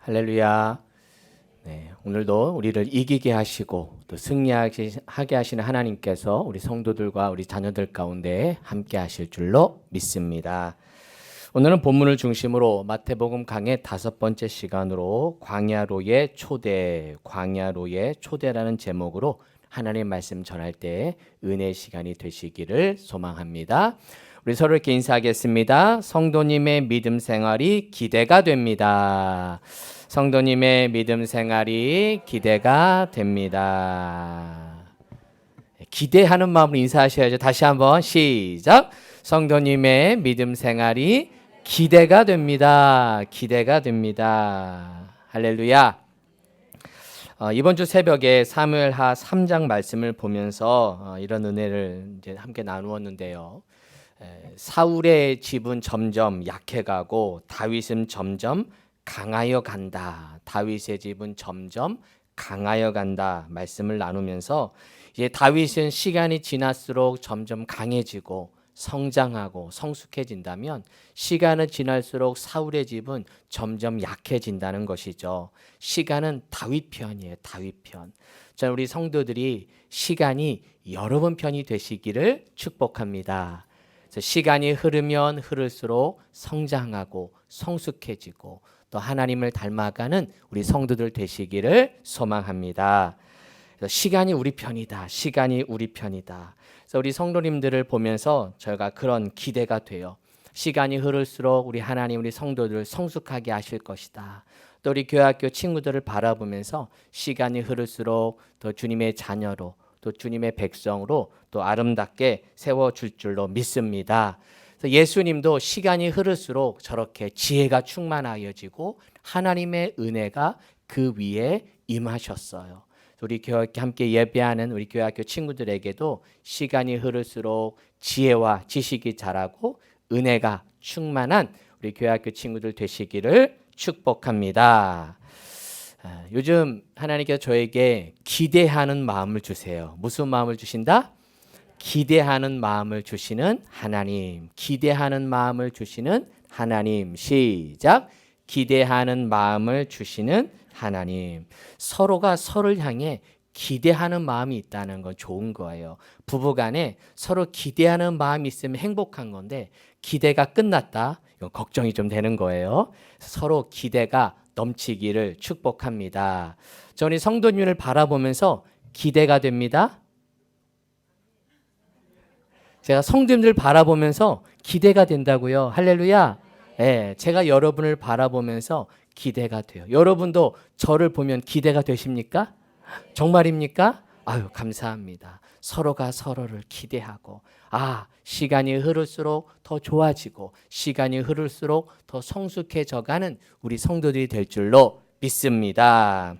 할렐루야. 네, 오늘도 우리를 이기게 하시고 또 승리하게 하시는 하나님께서 우리 성도들과 우리 자녀들 가운데 함께 하실 줄로 믿습니다. 오늘은 본문을 중심으로 마태복음 강의 5번째 시간으로 광야로의 초대라는 제목으로 하나님 말씀 전할 때 은혜의 시간이 되시기를 소망합니다. 우리 서로 이렇게 인사하겠습니다. 성도님의 믿음 생활이 기대가 됩니다. 성도님의 믿음 생활이 기대가 됩니다. 기대하는 마음으로 인사하셔야죠. 다시 한번 시작. 성도님의 믿음 생활이 기대가 됩니다. 기대가 됩니다. 할렐루야. 이번 주 새벽에 사무엘하 3장 말씀을 보면서 이런 은혜를 이제 함께 나누었는데요. 사울의 집은 점점 약해가고 다윗은 점점 강하여 간다. 다윗의 집은 점점 강하여 간다. 말씀을 나누면서 이제 다윗은 시간이 지날수록 점점 강해지고 성장하고 성숙해진다면 시간은 지날수록 사울의 집은 점점 약해진다는 것이죠. 시간은 다윗 편이에요. 다윗 편. 자, 우리 성도들이 시간이 여러분 편이 되시기를 축복합니다. 시간이 흐르면 흐를수록 성장하고 성숙해지고 또 하나님을 닮아가는 우리 성도들 되시기를 소망합니다. 시간이 우리 편이다. 시간이 우리 편이다. 그래서 우리 성도님들을 보면서 저희가 그런 기대가 돼요. 시간이 흐를수록 우리 하나님, 우리 성도들 성숙하게 하실 것이다. 또 우리 교회학교 친구들을 바라보면서 시간이 흐를수록 더 주님의 자녀로 또 주님의 백성으로 또 아름답게 세워줄 줄로 믿습니다. 그래서 예수님도 시간이 흐를수록 저렇게 지혜가 충만하여지고 하나님의 은혜가 그 위에 임하셨어요. 우리 교회 함께 예배하는 우리 교회학교 친구들에게도 시간이 흐를수록 지혜와 지식이 자라고 은혜가 충만한 우리 교회학교 친구들 되시기를 축복합니다. 요즘 하나님께서 저에게 기대하는 마음을 주세요. 무슨 마음을 주신다? 기대하는 마음을 주시는 하나님. 기대하는 마음을 주시는 하나님. 시작. 기대하는 마음을 주시는 하나님. 서로가 서로를 향해 기대하는 마음이 있다는 건 좋은 거예요. 부부간에 서로 기대하는 마음이 있으면 행복한 건데 기대가 끝났다. 이건 걱정이 좀 되는 거예요. 서로 기대가 넘치기를 축복합니다. 저는 성도님을 바라보면서 기대가 됩니다. 제가 성도님들 바라보면서 기대가 된다고요. 할렐루야. 네, 제가 여러분을 바라보면서 기대가 돼요. 여러분도 저를 보면 기대가 되십니까? 정말입니까? 아유, 감사합니다. 서로가 서로를 기대하고 시간이 흐를수록 더 좋아지고 시간이 흐를수록 더 성숙해져가는 우리 성도들이 될 줄로 믿습니다.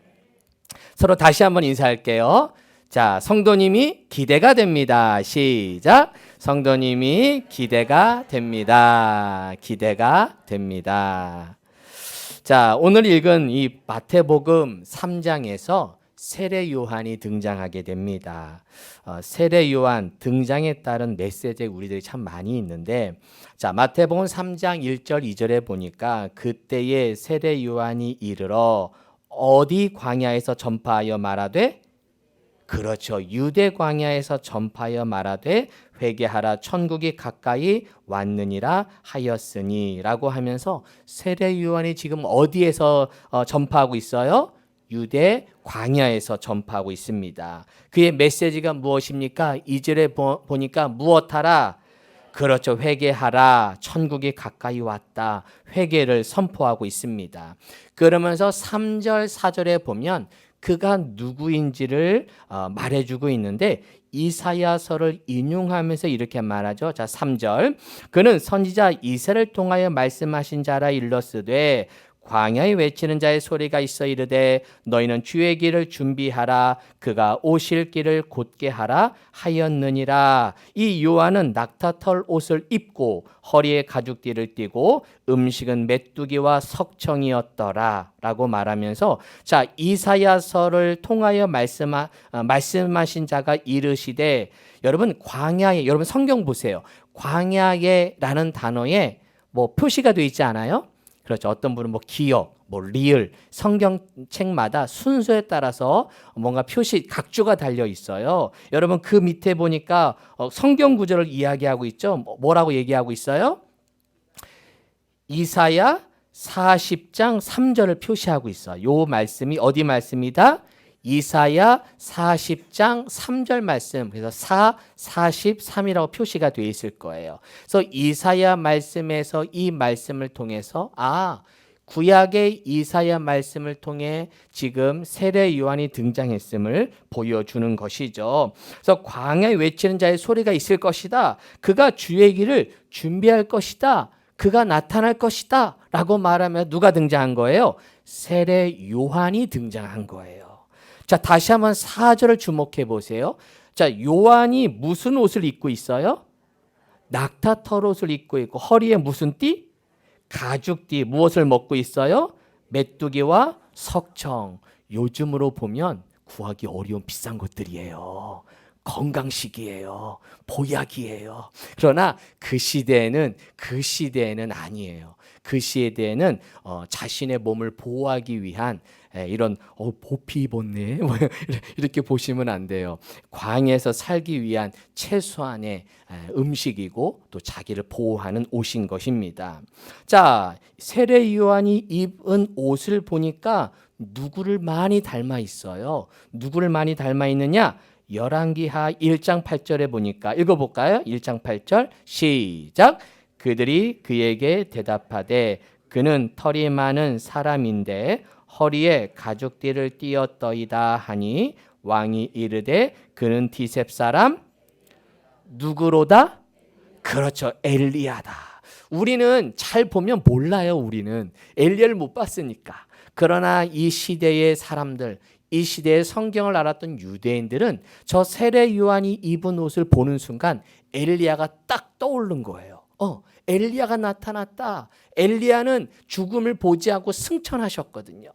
서로 다시 한번 인사할게요. 자, 성도님이 기대가 됩니다. 시작. 성도님이 기대가 됩니다. 기대가 됩니다. 자, 오늘 읽은 이 마태복음 3장에서 세례 요한이 등장하게 됩니다. 세례 요한 등장에 따른 메시지 우리들이 참 많이 있는데, 자, 마태복음 3장 1절 2절에 보니까 그때에 세례 요한이 이르러 어디 광야에서 전파하여 말하되, 그렇죠, 유대 광야에서 전파하여 말하되 회개하라 천국이 가까이 왔느니라 하였으니라고 하면서 세례 요한이 지금 어디에서 전파하고 있어요? 유대 광야에서 전파하고 있습니다. 그의 메시지가 무엇입니까? 2절에 보니까 무엇하라? 그렇죠. 회개하라. 천국이 가까이 왔다. 회개를 선포하고 있습니다. 그러면서 3절, 4절에 보면 그가 누구인지를 말해주고 있는데 이사야서를 인용하면서 이렇게 말하죠. 자, 3절. 그는 선지자 이새를 통하여 말씀하신 자라 일렀으되 광야에 외치는 자의 소리가 있어 이르되 너희는 주의 길을 준비하라. 그가 오실 길을 곧게 하라 하였느니라. 이 요한은 낙타털 옷을 입고 허리에 가죽띠를 띠고 음식은 메뚜기와 석청이었더라 라고 말하면서, 자, 이사야서를 통하여 말씀하신 자가 이르시되, 여러분 광야에, 여러분 성경 보세요. 광야에라는 단어에 뭐 표시가 되어 있지 않아요? 그렇죠. 어떤 분은 뭐 기억, 뭐 리을 성경책마다 순서에 따라서 뭔가 표시 각주가 달려 있어요. 여러분 그 밑에 보니까 성경 구절을 이야기하고 있죠. 뭐라고 얘기하고 있어요? 이사야 40장 3절을 표시하고 있어. 요 말씀이 어디 말씀이다? 이사야 40장 3절 말씀. 그래서 43이라고 표시가 되어 있을 거예요. 그래서 이사야 말씀에서 이 말씀을 통해서 구약의 이사야 말씀을 통해 지금 세례 요한이 등장했음을 보여주는 것이죠. 그래서 광야에 외치는 자의 소리가 있을 것이다. 그가 주의 길을 준비할 것이다. 그가 나타날 것이다 라고 말하면 누가 등장한 거예요? 세례 요한이 등장한 거예요. 자, 다시 한번 4절을 주목해 보세요. 자, 요한이 무슨 옷을 입고 있어요? 낙타 털옷을 입고 있고 허리에 무슨 띠? 가죽띠. 무엇을 먹고 있어요? 메뚜기와 석청. 요즘으로 보면 구하기 어려운 비싼 것들이에요. 건강식이에요. 보약이에요. 그러나 그 시대에는 아니에요. 그 시대에는 자신의 몸을 보호하기 위한 이런 보피 입었네 이렇게 보시면 안 돼요. 광야에서 살기 위한 최소한의 음식이고 또 자기를 보호하는 옷인 것입니다. 자, 세례 요한이 입은 옷을 보니까 누구를 많이 닮아 있어요. 누구를 많이 닮아 있느냐? 열왕기하 1장 8절에 보니까 읽어볼까요? 1장 8절 시작. 그들이 그에게 대답하되 그는 털이 많은 사람인데 허리에 가죽띠를 띠었더이다 하니 왕이 이르되 그는 디셉 사람 누구로다? 그렇죠, 엘리야다. 우리는 잘 보면 몰라요. 우리는 엘리야를 못 봤으니까. 그러나 이 시대의 사람들, 이 시대의 성경을 알았던 유대인들은 저 세례 요한이 입은 옷을 보는 순간 엘리야가 딱 떠오른 거예요. 엘리야가 나타났다. 엘리야는 죽음을 보지 않고 승천하셨거든요.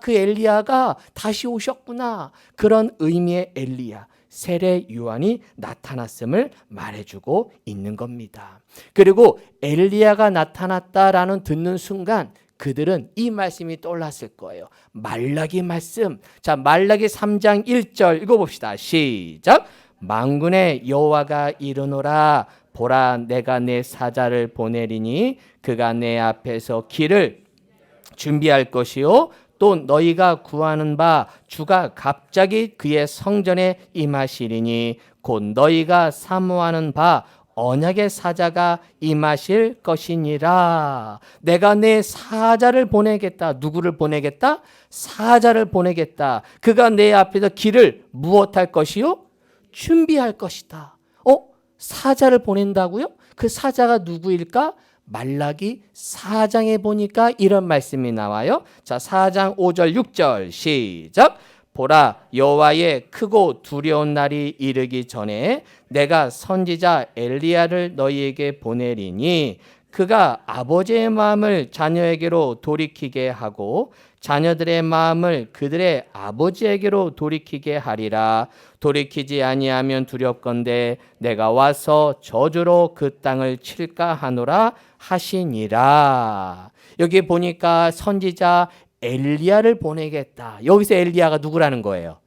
그 엘리야가 다시 오셨구나. 그런 의미의 엘리야, 세례 요한이 나타났음을 말해주고 있는 겁니다. 그리고 엘리야가 나타났다라는 듣는 순간 그들은 이 말씀이 떠올랐을 거예요. 말라기 말씀. 자, 말라기 3장 1절 읽어봅시다. 시작. 만군의 여호와가 이르노라. 보라, 내가 내 사자를 보내리니 그가 내 앞에서 길을 준비할 것이요 또 너희가 구하는 바 주가 갑자기 그의 성전에 임하시리니 곧 너희가 사모하는 바 언약의 사자가 임하실 것이니라. 내가 내 사자를 보내겠다. 누구를 보내겠다? 사자를 보내겠다. 그가 내 앞에서 길을 무엇할 것이요? 준비할 것이다. 사자를 보낸다고요? 그 사자가 누구일까? 말라기 4장에 보니까 이런 말씀이 나와요. 자, 4장 5절 6절 시작. 보라, 여호와의 크고 두려운 날이 이르기 전에 내가 선지자 엘리야를 너희에게 보내리니 그가 아버지의 마음을 자녀에게로 돌이키게 하고 자녀들의 마음을 그들의 아버지에게로 돌이키게 하리라. 돌이키지 아니하면 두렵건대 내가 와서 저주로 그 땅을 칠까 하노라 하시니라. 여기 보니까 선지자 엘리야를 보내겠다. 여기서 엘리야가 누구라는 거예요?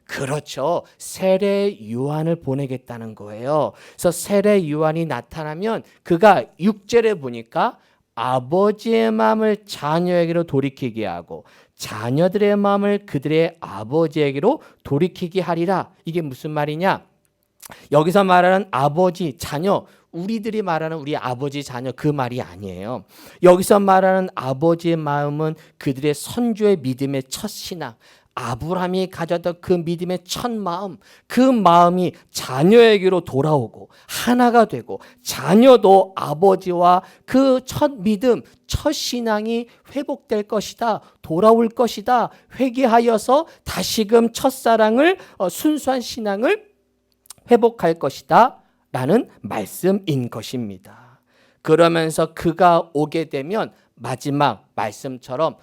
그렇죠. 세례 요한을 보내겠다는 거예요. 그래서 세례 요한이 나타나면 그가 6절에 보니까 아버지의 마음을 자녀에게로 돌이키게 하고 자녀들의 마음을 그들의 아버지에게로 돌이키게 하리라. 이게 무슨 말이냐? 여기서 말하는 아버지, 자녀, 우리들이 말하는 우리 아버지, 자녀 그 말이 아니에요. 여기서 말하는 아버지의 마음은 그들의 선조의 믿음의 첫 신앙, 아브라함이 가졌던 그 믿음의 첫 마음, 그 마음이 자녀에게로 돌아오고 하나가 되고 자녀도 아버지와 그 첫 믿음, 첫 신앙이 회복될 것이다, 돌아올 것이다, 회개하여서 다시금 첫사랑을 순수한 신앙을 회복할 것이다 라는 말씀인 것입니다. 그러면서 그가 오게 되면 마지막 말씀처럼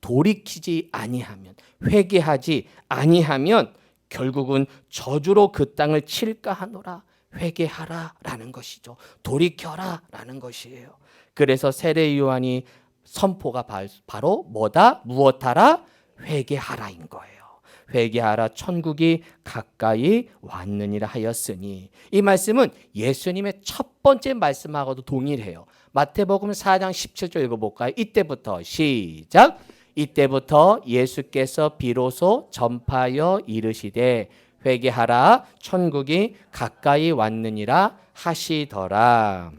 돌이키지 아니하면, 회개하지 아니하면 결국은 저주로 그 땅을 칠까 하노라. 회개하라 라는 것이죠. 돌이켜라 라는 것이에요. 그래서 세례 요한이 선포가 바로 뭐다? 무엇하라? 회개하라인 거예요. 회개하라, 천국이 가까이 왔느니라 하였으니. 이 말씀은 예수님의 첫 번째 말씀하고도 동일해요. 마태복음 4장 17절 읽어볼까요? 이때부터 시작. 이때부터 예수께서 비로소 전파하여 이르시되 회개하라, 천국이 가까이 왔느니라 하시더라.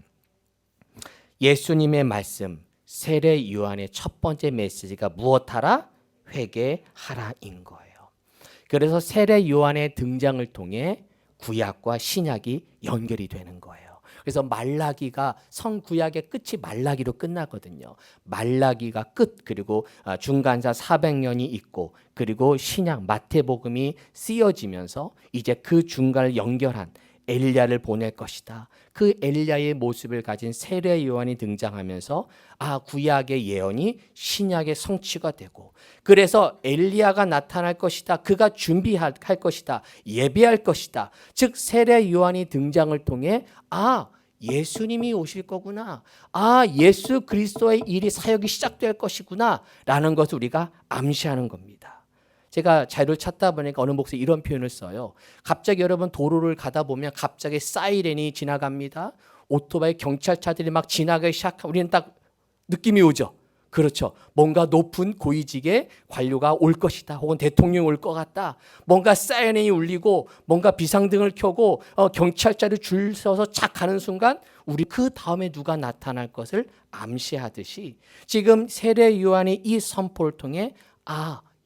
예수님의 말씀, 세례 요한의 첫 번째 메시지가 무엇하라? 회개하라인 거예요. 그래서 세례 요한의 등장을 통해 구약과 신약이 연결이 되는 거예요. 그래서 말라기가 성구약의 끝이 말라기로 끝나거든요. 말라기가 끝, 그리고 중간사 400년이 있고, 그리고 신약 마태복음이 쓰여지면서 이제 그 중간을 연결한 엘리야를 보낼 것이다. 그 엘리야의 모습을 가진 세례 요한이 등장하면서 구약의 예언이 신약의 성취가 되고, 그래서 엘리야가 나타날 것이다. 그가 준비할 것이다. 예배할 것이다. 즉 세례 요한이 등장을 통해 예수님이 오실 거구나. 예수 그리스도의 일이 사역이 시작될 것이구나 라는 것을 우리가 암시하는 겁니다. 제가 자료를 찾다 보니까 어느 목사님 이런 표현을 써요. 갑자기 여러분 도로를 가다 보면 갑자기 사이렌이 지나갑니다. 오토바이 경찰차들이 막 지나가기 시작하면 우리는 딱 느낌이 오죠. 그렇죠. 뭔가 높은 고위직의 관료가 올 것이다. 혹은 대통령이 올 것 같다. 뭔가 사이렌이 울리고 뭔가 비상등을 켜고 경찰차를 줄 서서 착 가는 순간 우리 그 다음에 누가 나타날 것을 암시하듯이 지금 세례 요한이 이 선포를 통해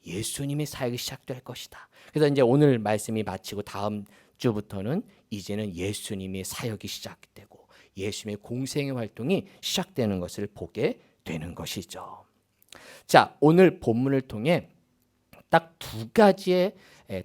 예수님의 사역이 시작될 것이다. 그래서 이제 오늘 말씀이 마치고 다음 주부터는 이제는 예수님의 사역이 시작되고 예수님의 공생의 활동이 시작되는 것을 보게 되는 것이죠. 자, 오늘 본문을 통해 딱 두 가지의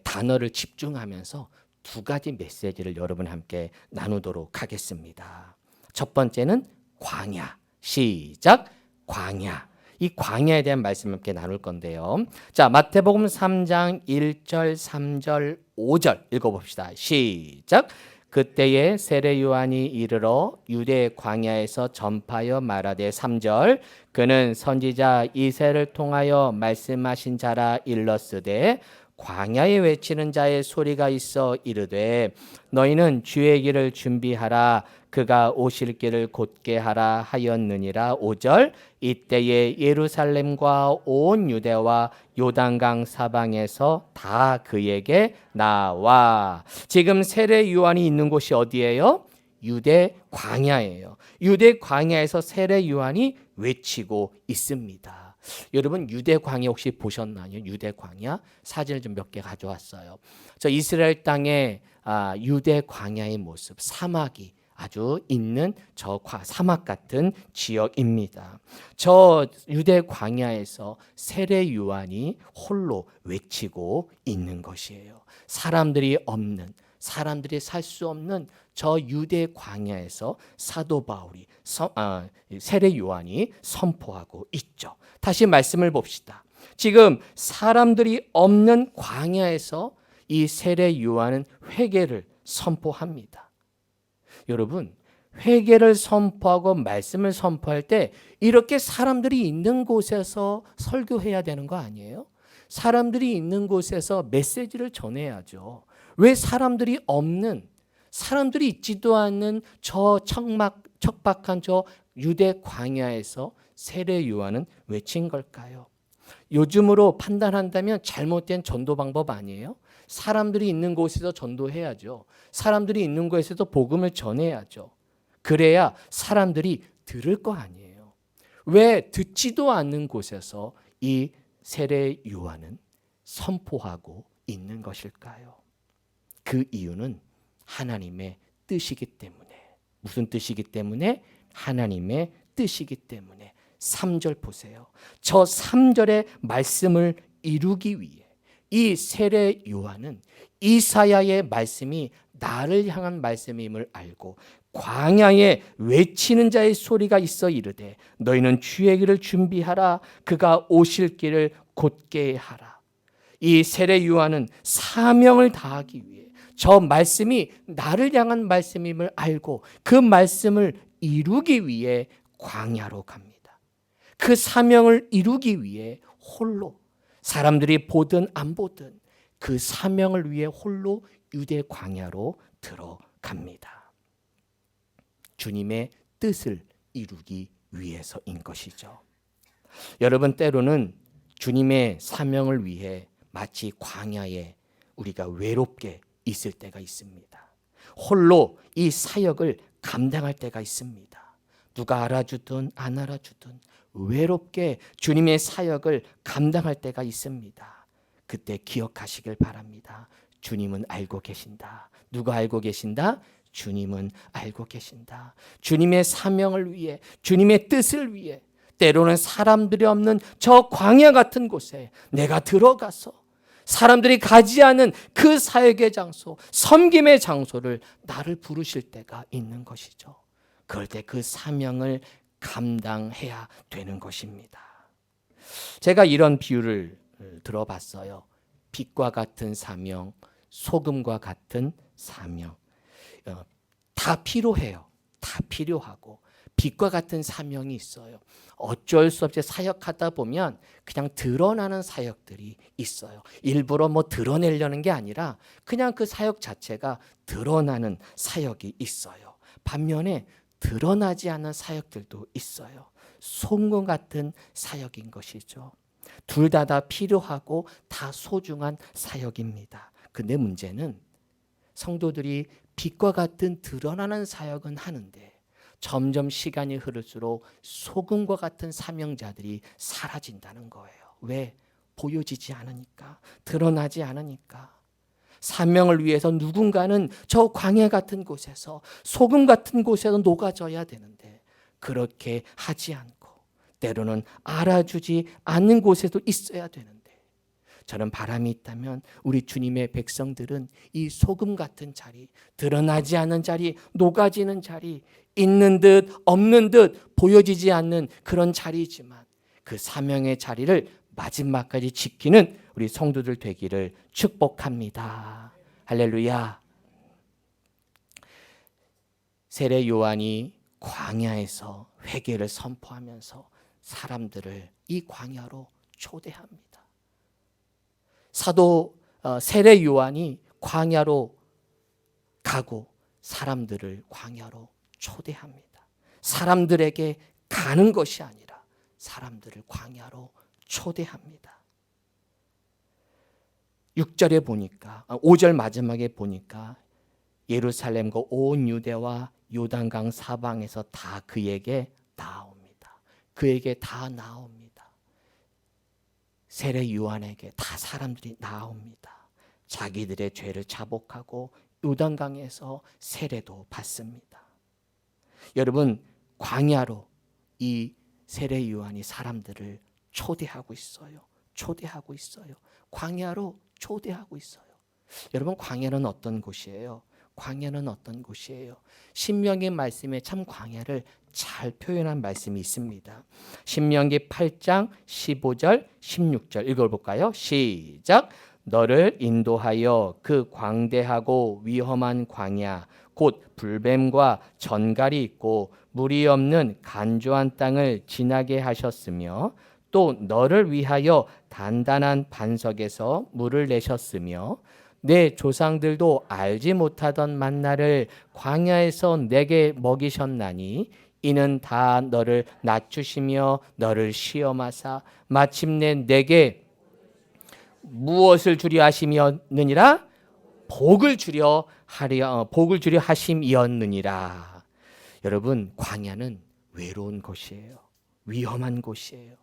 단어를 집중하면서 두 가지 메시지를 여러분 함께 나누도록 하겠습니다. 첫 번째는 광야. 시작. 광야. 이 광야에 대한 말씀을 함께 나눌 건데요. 자, 마태복음 3장 1절, 3절, 5절 읽어봅시다. 시작. 그때에 세례 요한이 이르러 유대 광야에서 전파하여 말하되 3절 그는 선지자 이새를 통하여 말씀하신 자라 일렀으되 광야에 외치는 자의 소리가 있어 이르되 너희는 주의 길을 준비하라 그가 오실 길을 곧게 하라 하였느니라. 5절 이때에 예루살렘과 온 유대와 요단강 사방에서 다 그에게 나와. 지금 세례 요한이 있는 곳이 어디예요? 유대 광야예요. 유대 광야에서 세례 요한이 외치고 있습니다. 여러분 유대 광야 혹시 보셨나요? 유대 광야 사진을 좀 몇 개 가져왔어요. 저 이스라엘 땅의 유대 광야의 모습, 사막이 아주 있는 저 사막 같은 지역입니다. 저 유대 광야에서 세례 요한이 홀로 외치고 있는 것이에요. 사람들이 없는, 사람들이 살 수 없는 저 유대 광야에서 사도 바울이 세례 요한이 선포하고 있죠. 다시 말씀을 봅시다. 지금 사람들이 없는 광야에서 이 세례 요한은 회개를 선포합니다. 여러분, 회개를 선포하고 말씀을 선포할 때 이렇게 사람들이 있는 곳에서 설교해야 되는 거 아니에요? 사람들이 있는 곳에서 메시지를 전해야죠. 왜 사람들이 없는, 사람들이 있지도 않는 저 척박한 저 유대 광야에서 세례 요한은 외친 걸까요? 요즘으로 판단한다면 잘못된 전도 방법 아니에요? 사람들이 있는 곳에서 전도해야죠. 사람들이 있는 곳에서도 복음을 전해야죠. 그래야 사람들이 들을 거 아니에요. 왜 듣지도 않는 곳에서 이 세례 요한은 선포하고 있는 것일까요? 그 이유는 하나님의 뜻이기 때문에. 무슨 뜻이기 때문에? 하나님의 뜻이기 때문에. 3절 보세요. 저 3절의 말씀을 이루기 위해 이 세례 요한은 이사야의 말씀이 나를 향한 말씀임을 알고 광야에 외치는 자의 소리가 있어 이르되 너희는 주의 길을 준비하라 그가 오실 길을 곧게 하라. 이 세례 요한은 사명을 다하기 위해 저 말씀이 나를 향한 말씀임을 알고 그 말씀을 이루기 위해 광야로 갑니다. 그 사명을 이루기 위해 홀로, 사람들이 보든 안 보든 그 사명을 위해 홀로 유대 광야로 들어갑니다. 주님의 뜻을 이루기 위해서인 것이죠. 여러분, 때로는 주님의 사명을 위해 마치 광야에 우리가 외롭게 있을 때가 있습니다. 홀로 이 사역을 감당할 때가 있습니다. 누가 알아주든 안 알아주든 외롭게 주님의 사역을 감당할 때가 있습니다. 그때 기억하시길 바랍니다. 주님은 알고 계신다. 누가 알고 계신다? 주님은 알고 계신다. 주님의 사명을 위해, 주님의 뜻을 위해 때로는 사람들이 없는 저 광야 같은 곳에 내가 들어가서 사람들이 가지 않은 그 사역의 장소, 섬김의 장소를 나를 부르실 때가 있는 것이죠. 그럴 때 그 사명을 감당해야 되는 것입니다. 제가 이런 비유를 들어봤어요. 빛과 같은 사명, 소금과 같은 사명. 다 필요해요. 다 필요하고 빛과 같은 사명이 있어요. 어쩔 수 없이 사역하다 보면 그냥 드러나는 사역들이 있어요. 일부러 드러내려는 게 아니라 그냥 그 사역 자체가 드러나는 사역이 있어요. 반면에 드러나지 않는 사역들도 있어요. 소금 같은 사역인 것이죠. 둘 다 필요하고 다 소중한 사역입니다. 근데 문제는 성도들이 빛과 같은 드러나는 사역은 하는데 점점 시간이 흐를수록 소금과 같은 사명자들이 사라진다는 거예요. 왜? 보여지지 않으니까, 드러나지 않으니까. 사명을 위해서 누군가는 저 광야 같은 곳에서, 소금 같은 곳에서 녹아져야 되는데 그렇게 하지 않고 때로는 알아주지 않는 곳에도 있어야 되는데, 저는 바람이 있다면 우리 주님의 백성들은 이 소금 같은 자리, 드러나지 않는 자리, 녹아지는 자리, 있는 듯 없는 듯 보여지지 않는 그런 자리이지만 그 사명의 자리를 마지막까지 지키는 우리 성도들 되기를 축복합니다. 할렐루야. 세례 요한이 광야에서 회개를 선포하면서 사람들을 이 광야로 초대합니다. 사도 세례 요한이 광야로 가고 사람들을 광야로 초대합니다. 사람들에게 가는 것이 아니라 사람들을 광야로 초대합니다. 6절에 보니까, 5절 마지막에 보니까 예루살렘과 온 유대와 요단강 사방에서 다 그에게 나옵니다. 그에게 다 나옵니다. 세례 요한에게 다 사람들이 나옵니다. 자기들의 죄를 자복하고 요단강에서 세례도 받습니다. 여러분, 광야로 이 세례 요한이 사람들을 초대하고 있어요. 초대하고 있어요. 광야로 초대하고 있어요. 여러분, 광야는 어떤 곳이에요? 광야는 어떤 곳이에요? 신명기 말씀에 참 광야를 잘 표현한 말씀이 있습니다. 신명기 8장 15절 16절 읽어볼까요? 시작. 너를 인도하여 그 광대하고 위험한 광야 곧 불뱀과 전갈이 있고 물이 없는 간조한 땅을 지나게 하셨으며 또 너를 위하여 단단한 반석에서 물을 내셨으며 내 조상들도 알지 못하던 만나를 광야에서 내게 먹이셨나니 이는 다 너를 낮추시며 너를 시험하사 마침내 내게 무엇을 주려 하심이었느니라? 복을 주려 하심이었느니라. 여러분, 광야는 외로운 곳이에요. 위험한 곳이에요.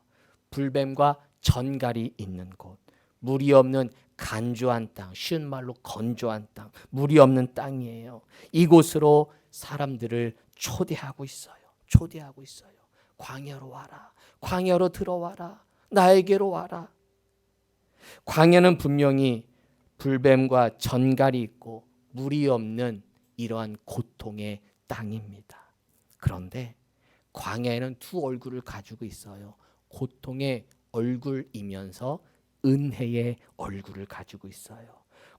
불뱀과 전갈이 있는 곳, 물이 없는 간조한 땅, 쉬운 말로 건조한 땅, 물이 없는 땅이에요. 이곳으로 사람들을 초대하고 있어요. 초대하고 있어요. 광야로 와라. 광야로 들어와라. 나에게로 와라. 광야는 분명히 불뱀과 전갈이 있고 물이 없는 이러한 고통의 땅입니다. 그런데 광야에는 두 얼굴을 가지고 있어요. 고통의 얼굴이면서 은혜의 얼굴을 가지고 있어요.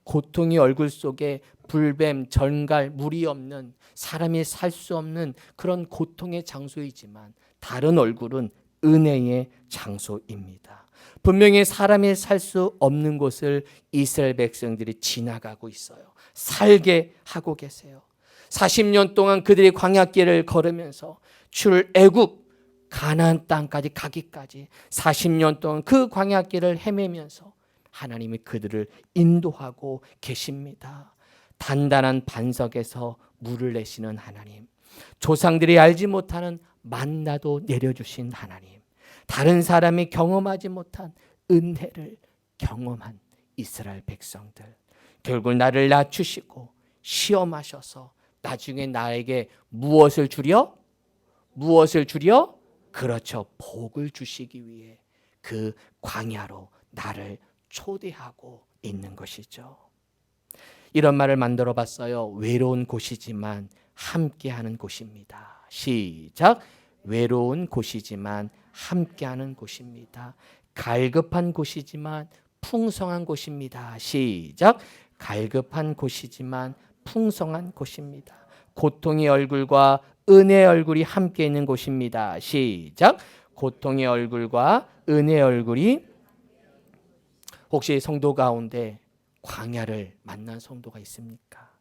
고통의 얼굴 속에 불뱀, 전갈, 물이 없는, 사람이 살 수 없는 그런 고통의 장소이지만 다른 얼굴은 은혜의 장소입니다. 분명히 사람이 살 수 없는 곳을 이스라엘 백성들이 지나가고 있어요. 살게 하고 계세요. 40년 동안 그들이 광야길을 걸으면서 출애굽 가나안 땅까지 가기까지 40년 동안 그 광야길을 헤매면서 하나님이 그들을 인도하고 계십니다. 단단한 반석에서 물을 내시는 하나님, 조상들이 알지 못하는 만나도 내려주신 하나님, 다른 사람이 경험하지 못한 은혜를 경험한 이스라엘 백성들, 결국 나를 낮추시고 시험하셔서 나중에 나에게 무엇을 주려? 무엇을 주려? 그렇죠. 복을 주시기 위해 그 광야로 나를 초대하고 있는 것이죠. 이런 말을 만들어 봤어요. 외로운 곳이지만 함께하는 곳입니다. 시작. 외로운 곳이지만 함께하는 곳입니다. 갈급한 곳이지만 풍성한 곳입니다. 시작. 갈급한 곳이지만 풍성한 곳입니다. 고통의 얼굴과 은혜의 얼굴이 함께 있는 곳입니다. 시작. 고통의 얼굴과 은혜의 얼굴이. 혹시 성도 가운데 광야를 만난 성도가 있습니까?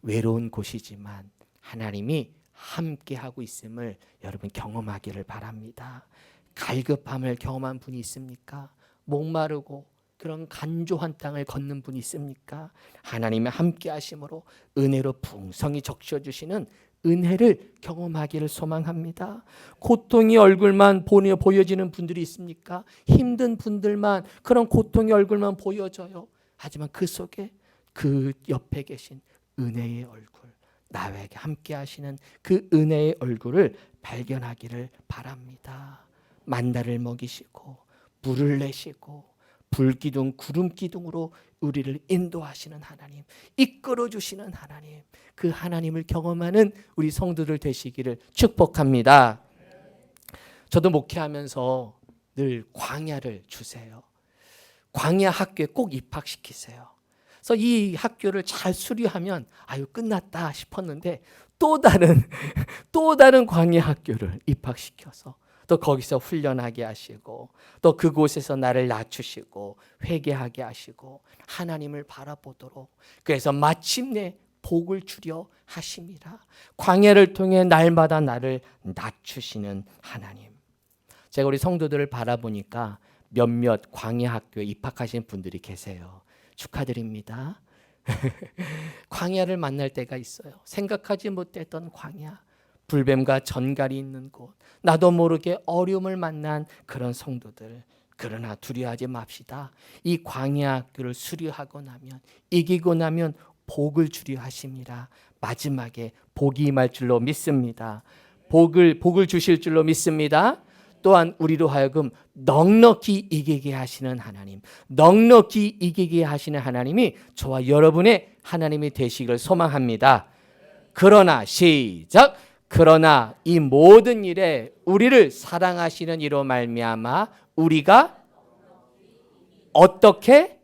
외로운 곳이지만 하나님이 함께하고 있음을 여러분 경험하기를 바랍니다. 갈급함을 경험한 분이 있습니까? 목마르고 그런 간조한 땅을 걷는 분이 있습니까? 하나님의 함께 하심으로 은혜로 풍성히 적셔주시는 은혜를 경험하기를 소망합니다. 고통의 얼굴만 보여지는 분들이 있습니까? 힘든 분들만 그런 고통의 얼굴만 보여져요. 하지만 그 속에 그 옆에 계신 은혜의 얼굴, 나에게 함께 하시는 그 은혜의 얼굴을 발견하기를 바랍니다. 만나를 먹이시고 물을 내시고 불기둥 구름기둥으로 우리를 인도하시는 하나님, 이끌어 주시는 하나님, 그 하나님을 경험하는 우리 성도들 되시기를 축복합니다. 저도 목회하면서 늘 광야를 주세요. 광야 학교에 꼭 입학시키세요. 그래서 이 학교를 잘 수료하면 아유 끝났다 싶었는데 또 다른 광야 학교를 입학시켜서 또 거기서 훈련하게 하시고 또 그곳에서 나를 낮추시고 회개하게 하시고 하나님을 바라보도록, 그래서 마침내 복을 주려 하심이라. 광야를 통해 날마다 나를 낮추시는 하나님. 제가 우리 성도들을 바라보니까 몇몇 광야 학교에 입학하신 분들이 계세요. 축하드립니다. 광야를 만날 때가 있어요. 생각하지 못했던 광야, 불뱀과 전갈이 있는 곳, 나도 모르게 어려움을 만난 그런 성도들. 그러나 두려워하지 맙시다. 이 광야 학교를 수료하고 나면, 이기고 나면 복을 주려 하심이라. 마지막에 복이 임할 줄로 믿습니다. 복을 주실 줄로 믿습니다. 또한 우리로 하여금 넉넉히 이기게 하시는 하나님, 넉넉히 이기게 하시는 하나님이 저와 여러분의 하나님이 되시기를 소망합니다. 그러나 시작. 그러나 이 모든 일에 우리를 사랑하시는 이로 말미암아 우리가 어떻게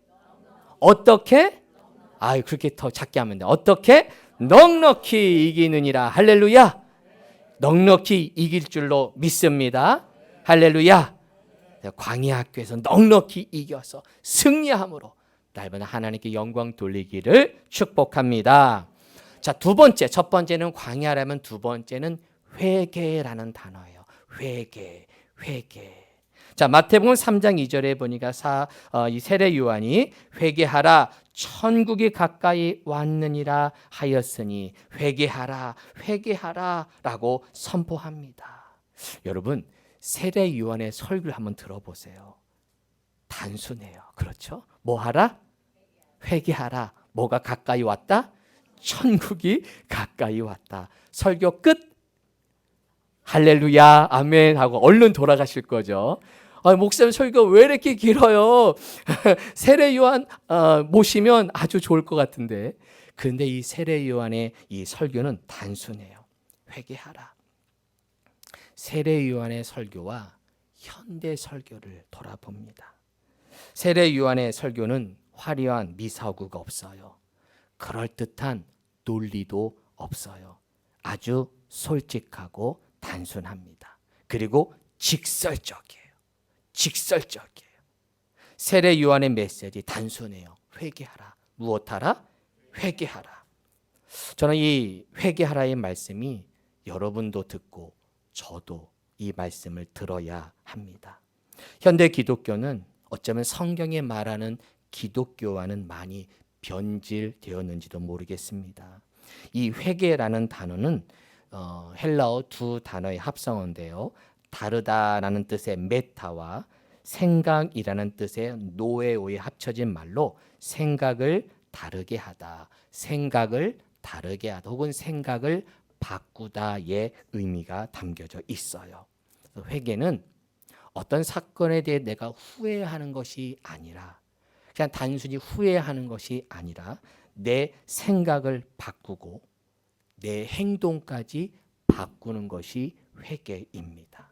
그렇게 더 작게 하면 돼. 어떻게 넉넉히 이기느니라. 할렐루야. 넉넉히 이길 줄로 믿습니다. 할렐루야. 광야 학교에서 넉넉히 이겨서 승리함으로 날마다 하나님께 영광 돌리기를 축복합니다. 자, 두 번째, 첫 번째는 광야라면 두 번째는 회개라는 단어예요. 회개. 자, 마태복음 3장 2절에 보니까 이 세례 요한이 회개하라 천국이 가까이 왔느니라 하였으니 회개하라라고 선포합니다. 여러분, 세례 요한의 설교를 한번 들어보세요. 단순해요. 그렇죠? 뭐 하라? 회개하라. 뭐가 가까이 왔다? 천국이 가까이 왔다. 설교 끝. 할렐루야, 아멘 하고 얼른 돌아가실 거죠. 목사님 설교 왜 이렇게 길어요? 세례 요한 모시면 아주 좋을 것 같은데. 그런데 이 세례 요한의 이 설교는 단순해요. 회개하라. 세례 요한의 설교와 현대 설교를 돌아봅니다. 세례 요한의 설교는 화려한 미사오구가 없어요. 그럴듯한 논리도 없어요. 아주 솔직하고 단순합니다. 그리고 직설적이에요. 직설적이에요. 세례 요한의 메시지 단순해요. 회개하라. 무엇하라? 회개하라. 저는 이 회개하라의 말씀이 여러분도 듣고 저도 이 말씀을 들어야 합니다. 현대 기독교는 어쩌면 성경에 말하는 기독교와는 많이 변질되었는지도 모르겠습니다. 이 회개라는 단어는 헬라어 두 단어의 합성어인데요. 다르다라는 뜻의 메타와 생각이라는 뜻의 노에오에 합쳐진 말로 생각을 다르게 하다, 생각을 다르게 하다 혹은 생각을 바꾸다의 의미가 담겨져 있어요. 회개는 어떤 사건에 대해 내가 후회하는 것이 아니라 그냥 단순히 후회하는 것이 아니라 내 생각을 바꾸고 내 행동까지 바꾸는 것이 회개입니다.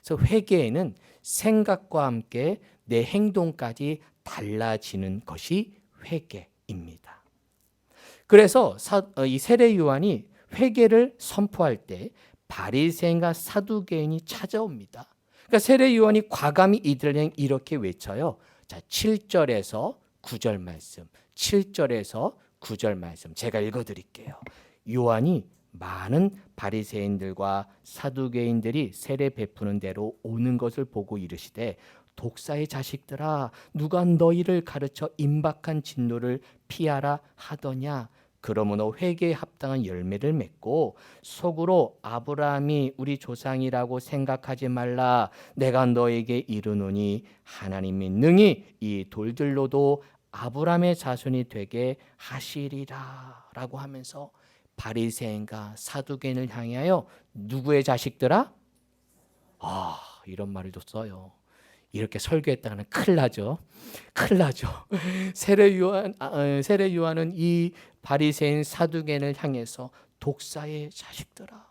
그래서 회개에는 생각과 함께 내 행동까지 달라지는 것이 회개입니다. 그래서 이 세례 요한이 회개를 선포할 때 바리새인과 사두개인이 찾아옵니다. 그러니까 세례 요한이 과감히 이들을 향해 이렇게 외쳐요. 자, 7절에서 9절 말씀. 7절에서 9절 말씀. 제가 읽어 드릴게요. 요한이 많은 바리새인들과 사두개인들이 세례 베푸는 대로 오는 것을 보고 이르시되 독사의 자식들아 누가 너희를 가르쳐 임박한 진노를 피하라 하더냐. 그러므로 회개에 합당한 열매를 맺고 속으로 아브라함이 우리 조상이라고 생각하지 말라. 내가 너에게 이르노니 하나님이 능히 이 돌들로도 아브라함의 자손이 되게 하시리라 라고 하면서 바리새인과 사두개인을 향하여 누구의 자식들아? 이런 말을 또 써요. 이렇게 설교했다가는 큰일 나죠. 큰일 나죠. 세례 요한은 이 바리새인 사두개인을 향해서 독사의 자식들아.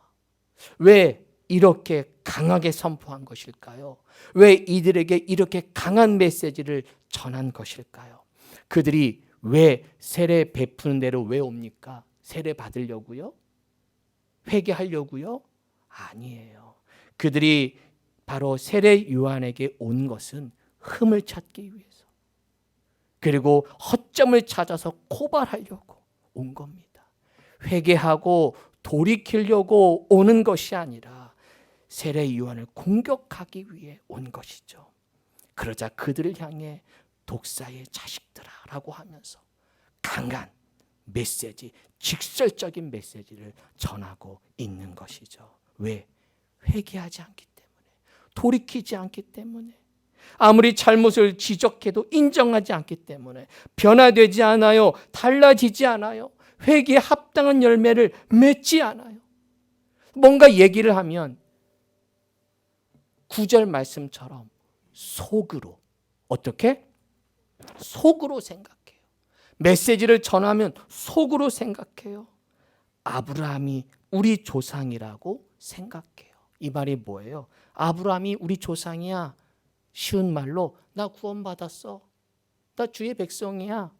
왜 이렇게 강하게 선포한 것일까요? 왜 이들에게 이렇게 강한 메시지를 전한 것일까요? 그들이 왜 세례 베푸는 대로 왜 옵니까? 세례 받으려고요? 회개하려고요? 아니에요. 그들이 바로 세례 요한에게 온 것은 흠을 찾기 위해서 그리고 허점을 찾아서 고발하려고 온 겁니다. 회개하고 돌이키려고 오는 것이 아니라 세례 요한을 공격하기 위해 온 것이죠. 그러자 그들을 향해 독사의 자식들아라고 하면서 강한 메시지, 직설적인 메시지를 전하고 있는 것이죠. 왜? 회개하지 않기 때문에, 돌이키지 않기 때문에, 아무리 잘못을 지적해도 인정하지 않기 때문에 변화되지 않아요. 달라지지 않아요. 회개에 합당한 열매를 맺지 않아요. 뭔가 얘기를 하면 9절 말씀처럼 속으로 어떻게? 속으로 생각해요. 메시지를 전하면 속으로 생각해요. 아브라함이 우리 조상이라고 생각해요. 이 말이 뭐예요? 아브라함이 우리 조상이야. 쉬운 말로 나 구원받았어. 나 주의 백성이야.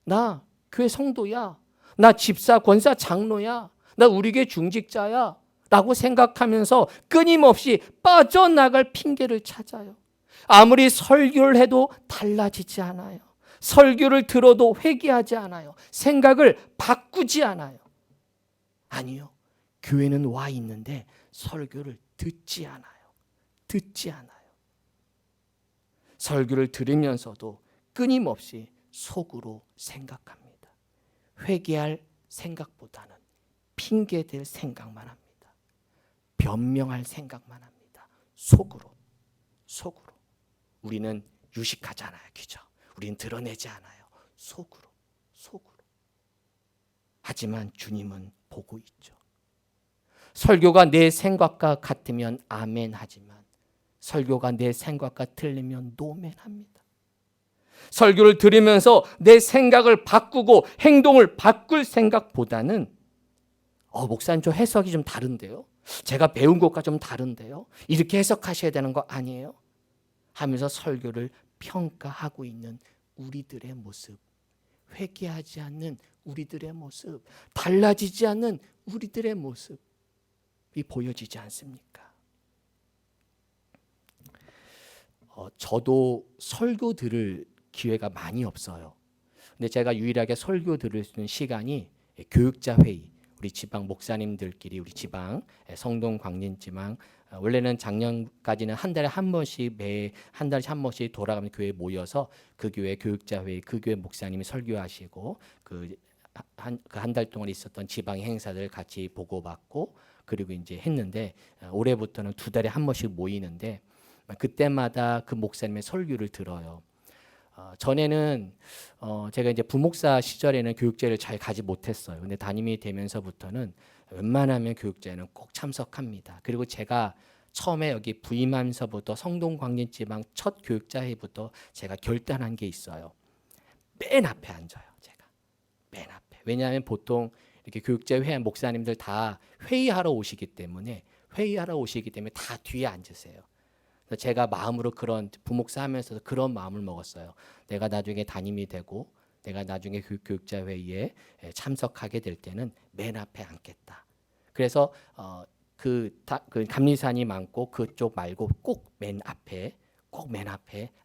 나 교회 성도야. 나 집사, 권사, 장로야. 나 우리 교회 중직자야. 라고 생각하면서 끊임없이 빠져나갈 핑계를 찾아요. 아무리 설교를 해도 달라지지 않아요. 설교를 들어도 회개하지 않아요. 생각을 바꾸지 않아요. 아니요. 교회는 와 있는데 설교를 듣지 않아요. 듣지 않아요. 설교를 들으면서도 끊임없이 속으로 생각합니다. 회개할 생각보다는 핑계댈 생각만 합니다. 변명할 생각만 합니다. 속으로. 우리는 유식하잖아요. 그죠? 우리는 드러내지 않아요. 속으로. 하지만 주님은 보고 있죠. 설교가 내 생각과 같으면 아멘 하지만 설교가 내 생각과 틀리면 노멘 합니다. 설교를 들으면서 내 생각을 바꾸고 행동을 바꿀 생각보다는 목사님 저 해석이 좀 다른데요. 제가 배운 것과 좀 다른데요. 이렇게 해석하셔야 되는 거 아니에요? 하면서 설교를 평가하고 있는 우리들의 모습, 회개하지 않는 우리들의 모습, 달라지지 않는 우리들의 모습이 보여지지 않습니까? 저도 설교 들을 기회가 많이 없어요. 근데 제가 유일하게 설교 들을 수 있는 시간이 교육자 회의, 우리 지방 목사님들끼리 우리 지방 성동 광진지방 원래는 작년까지는 한 달에 한 번씩 매 한 달에 한 번씩 돌아가면 교회에 모여서 그 교회 교육자 회의, 그 교회 목사님이 설교하시고 그 한 달 동안 있었던 지방의 행사들 같이 보고받고 그리고 이제 했는데 올해부터는 두 달에 한 번씩 모이는데 그때마다 그 목사님의 설교를 들어요. 전에는 제가 이제 부목사 시절에는 교육제를 잘 가지 못했어요. 근데 담임이 되면서부터는 웬만하면 교육제는 꼭 참석합니다. 그리고 제가 처음에 여기 부임하면서부터 성동 광진지방 첫 교육자회부터 제가 결단한 게 있어요. 맨 앞에 앉아요. 제가 맨 앞에. 왜냐하면 보통 이렇게 교육제 회의 목사님들 다 회의하러 오시기 때문에 다 뒤에 앉으세요. 제가 마음으로 그런 부목사 하면서 그런 마음을 먹었어요. 내가 나중에 담임이 되고 내가 나중에 교육자 회의에 참석하게 될 때는 맨 앞에 앉겠다. 그래서 그 감리산이 많고 그쪽 말고 꼭 맨 앞에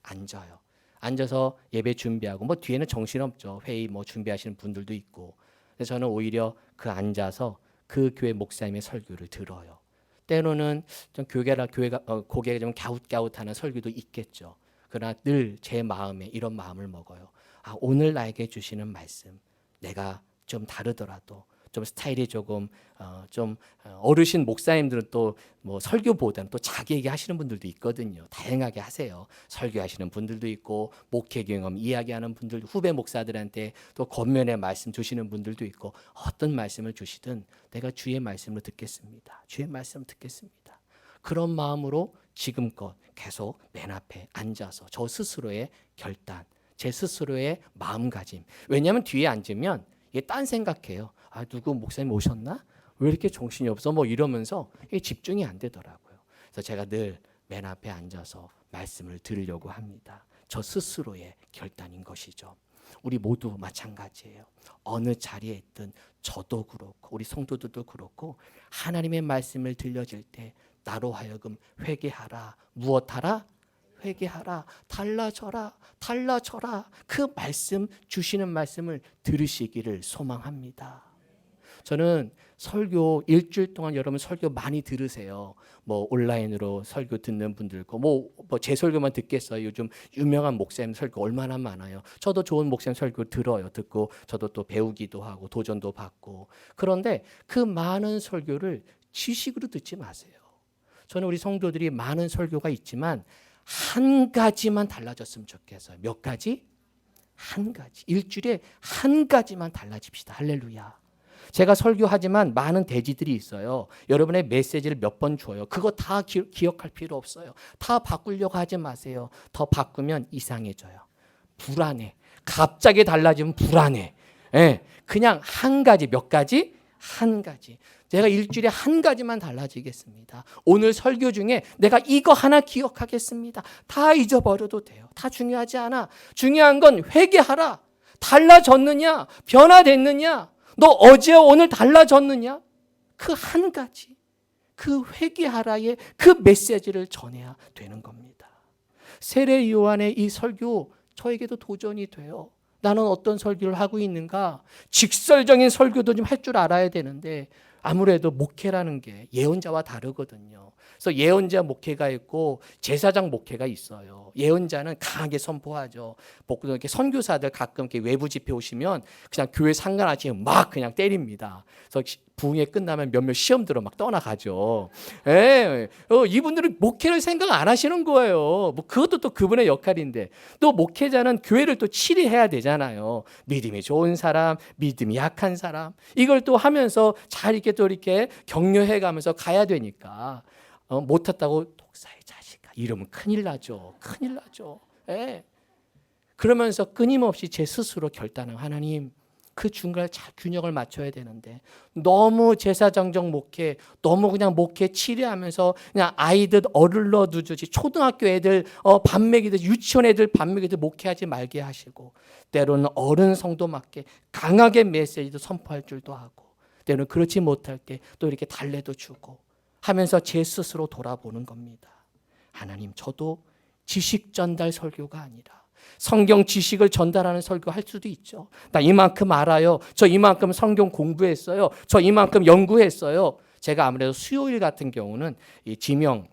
앉아요. 앉아서 예배 준비하고 뭐 뒤에는 정신없죠. 회의 뭐 준비하시는 분들도 있고. 그래서 저는 오히려 그 앉아서 그 교회 목사님의 설교를 들어요. 때로는 좀 교회가 고개가 좀 갸웃갸웃하는 설교도 있겠죠. 그러나 늘 제 마음에 이런 마음을 먹어요. 오늘 나에게 주시는 말씀 내가 좀 다르더라도 좀 스타일이 조금 좀 어르신 목사님들은 또 뭐 설교보다는 또 자기 얘기 하시는 분들도 있거든요. 다양하게 하세요. 설교하시는 분들도 있고 목회 경험 이야기하는 분들 후배 목사들한테 또 겉면에 말씀 주시는 분들도 있고 어떤 말씀을 주시든 내가 주의 말씀을 듣겠습니다. 주의 말씀을 듣겠습니다. 그런 마음으로 지금껏 계속 맨 앞에 앉아서 저 스스로의 결단, 제 스스로의 마음가짐. 왜냐하면 뒤에 앉으면 이게 딴 생각해요. 누구 목사님 오셨나? 왜 이렇게 정신이 없어? 뭐 이러면서 집중이 안 되더라고요. 그래서 제가 늘 맨 앞에 앉아서 말씀을 들으려고 합니다. 저 스스로의 결단인 것이죠. 우리 모두 마찬가지예요. 어느 자리에 있든 저도 그렇고 우리 성도들도 그렇고 하나님의 말씀을 들려질 때 나로 하여금 회개하라. 무엇하라? 회개하라. 달라져라. 그 말씀 주시는 말씀을 들으시기를 소망합니다. 저는 설교 일주일 동안 여러분 설교 많이 들으세요. 뭐 온라인으로 설교 듣는 분들 있고 뭐 제 설교만 듣겠어요. 요즘 유명한 목사님 설교 얼마나 많아요. 저도 좋은 목사님 설교 들어요. 듣고 저도 또 배우기도 하고 도전도 받고. 그런데 그 많은 설교를 지식으로 듣지 마세요. 저는 우리 성도들이 많은 설교가 있지만 한 가지만 달라졌으면 좋겠어요. 몇 가지? 한 가지. 일주일에 한 가지만 달라집시다. 할렐루야. 제가 설교하지만 많은 대지들이 있어요. 여러분의 메시지를 몇 번 줘요. 그거 다 기억할 필요 없어요. 다 바꾸려고 하지 마세요. 더 바꾸면 이상해져요. 불안해. 갑자기 달라지면 불안해. 그냥 한 가지, 몇 가지? 한 가지. 제가 일주일에 한 가지만 달라지겠습니다. 오늘 설교 중에 내가 이거 하나 기억하겠습니다. 다 잊어버려도 돼요. 다 중요하지 않아. 중요한 건 회개하라. 달라졌느냐? 변화됐느냐? 너 어제와 오늘 달라졌느냐? 그 한 가지, 그 회개하라의 그 메시지를 전해야 되는 겁니다. 세례 요한의 이 설교 저에게도 도전이 돼요. 나는 어떤 설교를 하고 있는가? 직설적인 설교도 좀 할 줄 알아야 되는데 아무래도 목회라는 게 예언자와 다르거든요. 그래서 예언자 목회가 있고 제사장 목회가 있어요. 예언자는 강하게 선포하죠. 이렇게 선교사들 가끔 이렇게 외부 집회 오시면 그냥 교회 상관하지 막 그냥 때립니다. 그래서 부흥회 끝나면 몇몇 시험 들어 막 떠나가죠. 이분들은 목회를 생각 안 하시는 거예요. 뭐 그것도 또 그분의 역할인데 또 목회자는 교회를 또 치리해야 되잖아요. 믿음이 좋은 사람, 믿음이 약한 사람 이걸 또 하면서 잘 이렇게 격려해 가면서 가야 되니까 못했다고 독사의 자식아 이러면 큰일 나죠. 그러면서 끊임없이 제 스스로 결단한 하나님 그 중간에 잘 균형을 맞춰야 되는데 너무 제사장적 목회 너무 그냥 목회 치료하면서 그냥 아이들 어른러 두듯이 초등학교 애들 밥 먹이듯 유치원 애들 밥 먹이듯 목회하지 말게 하시고 때로는 어른 성도 맞게 강하게 메시지도 선포할 줄도 하고 때로는 그렇지 못할 때 또 이렇게 달래도 주고 하면서 제 스스로 돌아보는 겁니다. 하나님 저도 지식 전달 설교가 아니라 성경 지식을 전달하는 설교할 수도 있죠. 나 이만큼 알아요. 저 이만큼 성경 공부했어요. 저 이만큼 연구했어요. 제가 아무래도 수요일 같은 경우는 이 지명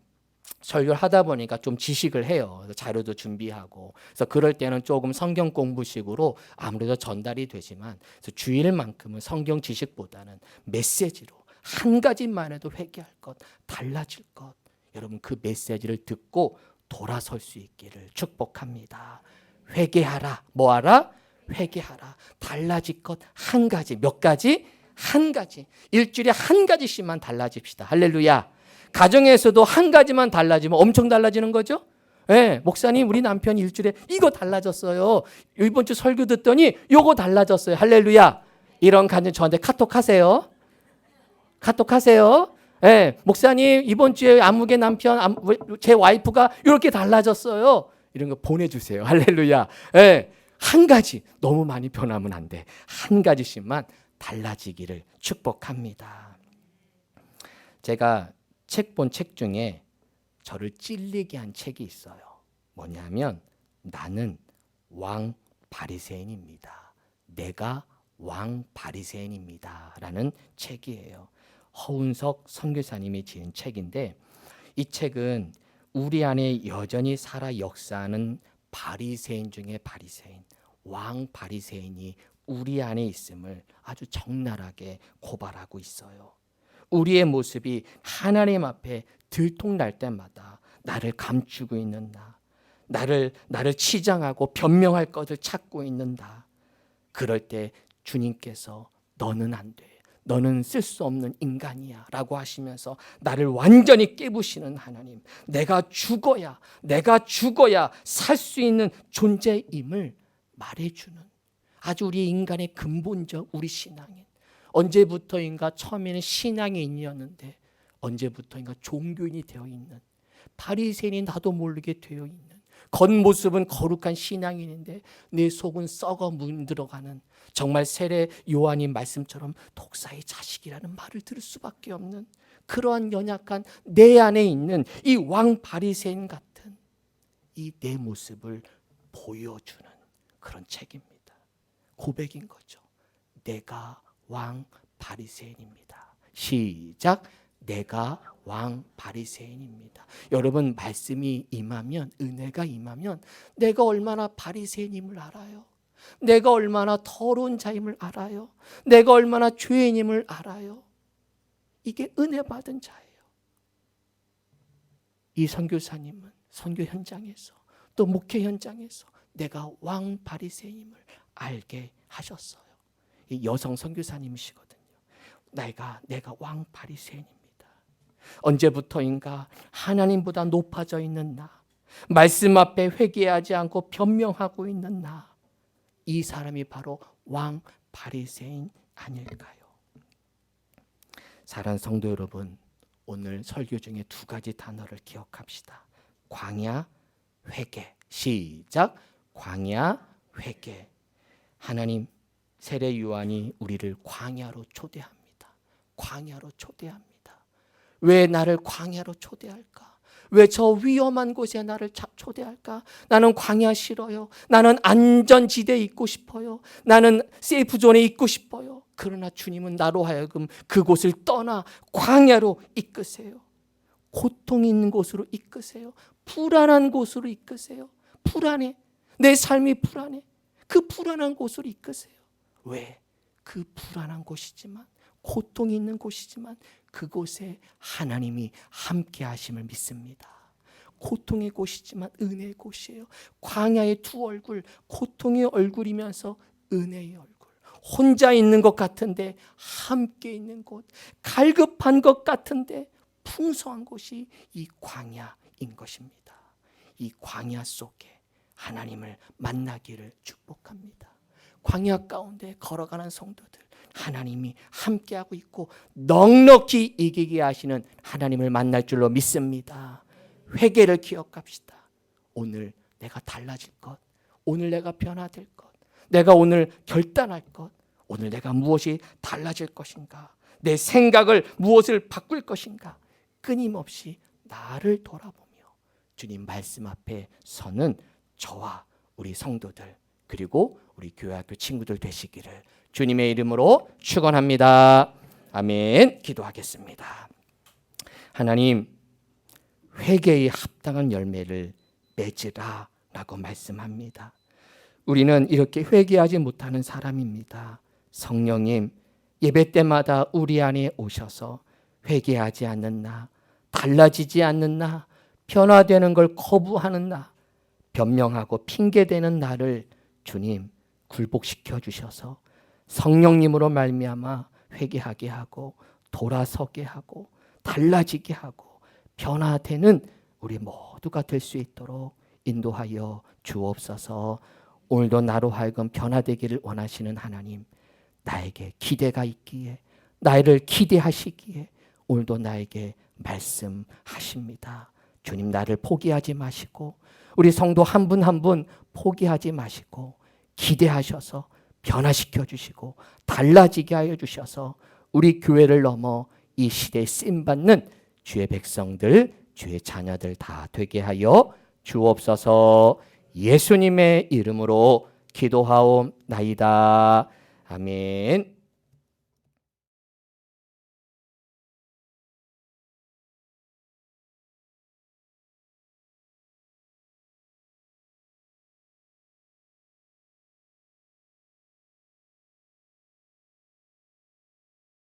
설교를 하다 보니까 좀 지식을 해요. 자료도 준비하고. 그래서 그럴 때는 조금 성경 공부식으로 아무래도 전달이 되지만 주일만큼은 성경 지식보다는 메시지로 한 가지만 해도 회개할 것, 달라질 것. 여러분 그 메시지를 듣고 돌아설 수 있기를 축복합니다. 회개하라. 뭐하라? 회개하라. 달라질 것 한 가지. 몇 가지? 한 가지. 일주일에 한 가지씩만 달라집시다. 할렐루야. 가정에서도 한 가지만 달라지면 엄청 달라지는 거죠. 네, 목사님 우리 남편이 일주일에 이거 달라졌어요. 이번 주 설교 듣더니 이거 달라졌어요. 할렐루야. 이런 가정 저한테 카톡 하세요. 카톡 하세요. 네, 목사님 이번 주에 아무개 남편 제 와이프가 이렇게 달라졌어요. 이런 거 보내주세요. 할렐루야. 네, 한 가지 너무 많이 변하면 안 돼. 한 가지씩만 달라지기를 축복합니다. 제가 본 책 중에 저를 찔리게 한 책이 있어요. 뭐냐면 나는 왕 바리새인입니다. 내가 왕 바리새인입니다. 라는 책이에요. 허운석 선교사님이 지은 책인데 이 책은 우리 안에 여전히 살아 역사하는 바리새인 중에 바리새인, 왕 바리새인이 우리 안에 있음을 아주 적나라하게 고발하고 있어요. 우리의 모습이 하나님 앞에 들통날 때마다 나를 감추고 있는 나를 치장하고 변명할 것을 찾고 있는 나. 그럴 때 주님께서 너는 안 돼. 너는 쓸 수 없는 인간이야 라고 하시면서 나를 완전히 깨부시는 하나님. 내가 죽어야 살 수 있는 존재임을 말해주는 아주 우리 인간의 근본적 우리 신앙인. 언제부터인가 처음에는 신앙인이었는데 언제부터인가 종교인이 되어 있는 바리새인이 나도 모르게 되어 있는 겉모습은 거룩한 신앙인인데 내 속은 썩어 문들어가는 정말 세례 요한님 말씀처럼 독사의 자식이라는 말을 들을 수밖에 없는 그러한 연약한 내 안에 있는 이 왕 바리새인 같은 이 내 모습을 보여주는 그런 책입니다. 고백인 거죠. 내가 왕 바리새인입니다. 시작. 내가 왕 바리새인입니다. 여러분 말씀이 임하면 은혜가 임하면 내가 얼마나 바리새인임을 알아요. 내가 얼마나 더러운 자임을 알아요. 내가 얼마나 죄인임을 알아요. 이게 은혜 받은 자예요. 이 선교사님은 선교 현장에서 또 목회 현장에서 내가 왕 바리새인임을 알게 하셨어요. 이 여성 선교사님이시거든요. 내가 왕 바리새인입니다. 언제부터인가 하나님보다 높아져 있는 나, 말씀 앞에 회개하지 않고 변명하고 있는 나, 이 사람이 바로 왕 바리새인 아닐까요? 사랑하는 성도 여러분, 오늘 설교 중에 두 가지 단어를 기억합시다. 광야, 회개. 시작. 광야, 회개. 하나님 세례 요한이 우리를 광야로 초대합니다. 광야로 초대합니다. 왜 나를 광야로 초대할까? 왜 저 위험한 곳에 나를 초대할까? 나는 광야 싫어요. 나는 안전지대에 있고 싶어요. 나는 세이프존에 있고 싶어요. 그러나 주님은 나로 하여금 그곳을 떠나 광야로 이끄세요. 고통 있는 곳으로 이끄세요. 불안한 곳으로 이끄세요. 불안해. 내 삶이 불안해. 그 불안한 곳으로 이끄세요. 왜? 그 불안한 곳이지만 고통이 있는 곳이지만 그곳에 하나님이 함께 하심을 믿습니다. 고통의 곳이지만 은혜의 곳이에요. 광야의 두 얼굴, 고통의 얼굴이면서 은혜의 얼굴. 혼자 있는 것 같은데 함께 있는 곳, 갈급한 것 같은데 풍성한 곳이 이 광야인 것입니다. 이 광야 속에 하나님을 만나기를 축복합니다. 광야 가운데 걸어가는 성도들, 하나님이 함께하고 있고 넉넉히 이기게 하시는 하나님을 만날 줄로 믿습니다. 회개를 기억합시다. 오늘 내가 달라질 것, 오늘 내가 변화될 것, 내가 오늘 결단할 것, 오늘 내가 무엇이 달라질 것인가, 내 생각을 무엇을 바꿀 것인가, 끊임없이 나를 돌아보며 주님 말씀 앞에 서는 저와 우리 성도들 그리고 우리 교회학교 친구들 되시기를 주님의 이름으로 축원합니다. 아멘. 기도하겠습니다. 하나님, 회개에 합당한 열매를 맺으라 라고 말씀합니다. 우리는 이렇게 회개하지 못하는 사람입니다. 성령님, 예배 때마다 우리 안에 오셔서 회개하지 않는 나, 달라지지 않는 나, 변화되는 걸 거부하는 나, 변명하고 핑계대는 나를 주님 굴복시켜 주셔서 성령님으로 말미암아 회개하게 하고 돌아서게 하고 달라지게 하고 변화되는 우리 모두가 될 수 있도록 인도하여 주옵소서. 오늘도 나로 하여금 변화되기를 원하시는 하나님, 나에게 기대가 있기에 나를 기대하시기에 오늘도 나에게 말씀하십니다. 주님, 나를 포기하지 마시고 우리 성도 한 분 한 분 포기하지 마시고 기대하셔서 변화시켜 주시고 달라지게 하여 주셔서 우리 교회를 넘어 이 시대에 쓰임받는 주의 백성들, 주의 자녀들 다 되게 하여 주옵소서. 예수님의 이름으로 기도하옵나이다. 아멘.